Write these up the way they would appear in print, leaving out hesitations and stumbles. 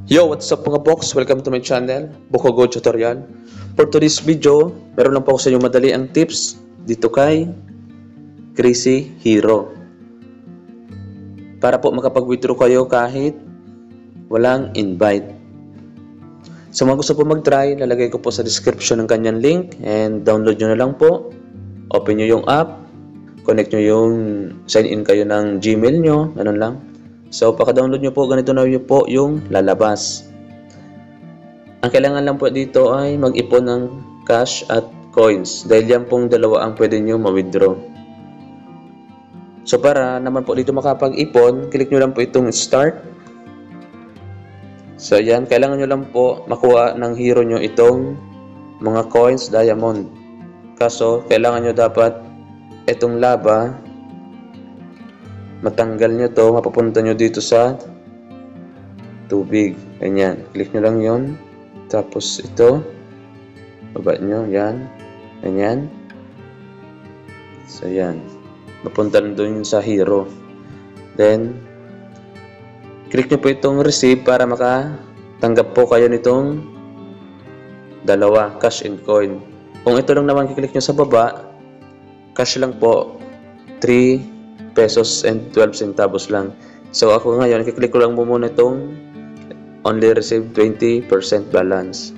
Yo, what's up mga box? Welcome to my channel, Bokogo Tutorial. For today's video, meron lang po ako sa inyo madali ang tips dito kay Crazy Hero. Para po makapag-withdraw kayo kahit walang invite. Sa mga gusto po mag-try, lalagay ko po sa description ng kanyang link and download nyo na lang po. Open nyo yung app, connect nyo yung sign in kayo ng Gmail nyo, ganun lang. So, pagka-download nyo po, ganito na po yung lalabas. Ang kailangan lang po dito ay mag-ipon ng cash at coins. Dahil yan pong dalawa ang pwede nyo ma-withdraw. So, para naman po dito makapag-ipon, click nyo lang po itong start. So, yan. Kailangan nyo lang po makuha ng hero nyo itong mga coins, diamond. Kaso, kailangan nyo dapat itong lava, matanggal nyo to, mapapunta nyo dito sa tubig. Ganyan. Click nyo lang yon. Tapos ito, baba nyo. Yan. Ganyan. So, yan. Mapunta nyo dun sa hero. Then, click nyo po itong receive para makatanggap po kayo nitong dalawa, cash and coin. Kung ito lang naman kiklik nyo sa baba, cash lang po, 3 pesos and 12 centavos lang. So ako ngayon, kiklik ko lang muna itong only receive 20% balance.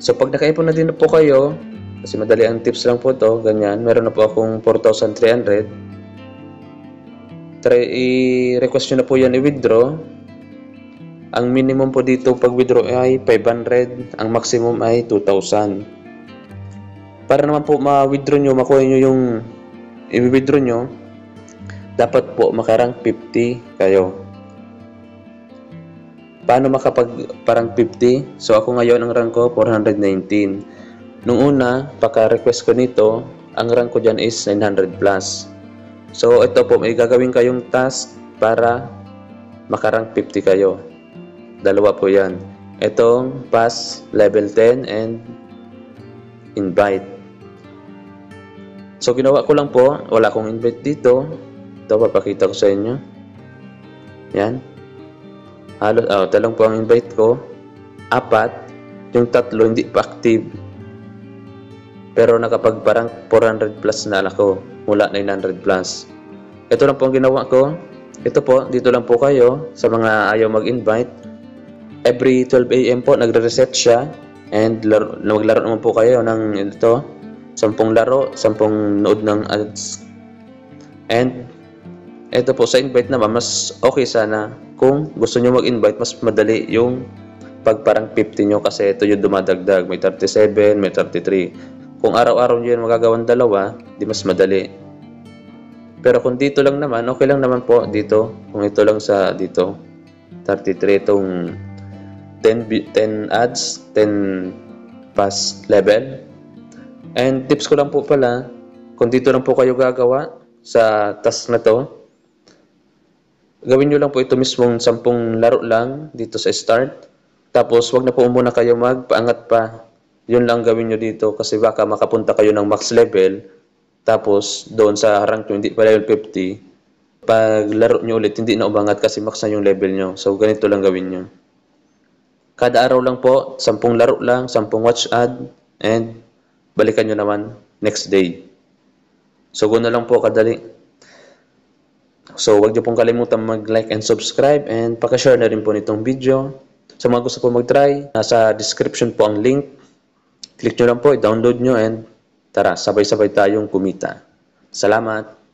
So pag nakaipon na din po kayo, kasi madali ang tips lang po to, ganyan, meron na po akong 4,300. I-request nyo na po yan i-withdraw. Ang minimum po dito pag withdraw ay 500, ang maximum ay 2,000. Para naman po ma-withdraw nyo, makuha nyo yung i-withdraw nyo, dapat po makarang 50 kayo. Paano parang 50? So ako ngayon ang rank ko 419. Nung una, pagka-request ko nito, ang rank ko dyan is 900 plus. So ito po, may gagawin kayong task para makarang 50 kayo. Dalawa po yan. Itong pass level 10 and invite. So, ginawa ko lang po, wala akong invite dito. Ito, papakita ko sa inyo. Yan. Ito lang po ang invite ko. 4. Yung 3, hindi pa active. Pero nakapag parang 400 plus na ako. Mula 900 plus. Ito lang po ang ginawa ko. Ito po, dito lang po kayo. Sa mga ayaw mag-invite. Every 12 AM po, nagre-reset siya. And maglaro naman po kayo ng ito. 10 laro, 10 nood ng ads. And ito po sa invite naman, mas okay sana kung gusto nyo mag-invite, mas madali yung parang 50 nyo kasi ito yung dumadagdag. May 37, may 33. Kung araw-araw nyo yun magagawan dalawa, di mas madali. Pero kung dito lang naman, okay lang naman po dito. Kung ito lang sa dito, 33 itong 10 ads, 10 pass level. And tips ko lang po pala, kung dito lang po kayo gagawa sa task na to, gawin nyo lang po ito mismong 10 laro lang dito sa start. Tapos wag na po muna kayo magpaangat pa. Yun lang gawin nyo dito kasi baka makapunta kayo ng max level. Tapos doon sa rank nyo, hindi pa level 50. Pag laro nyo ulit, hindi na umangat kasi max na yung level nyo. So ganito lang gawin nyo. Kada araw lang po, 10 laro lang, 10 watch ad, and balikan nyo naman next day. So, ganoon lang po kadali. So, huwag nyo pong kalimutan mag-like and subscribe and pakishare na rin po nitong video. Sa mga gusto po mag-try, nasa description po ang link. Click nyo lang po, i-download nyo and tara, sabay-sabay tayong kumita. Salamat!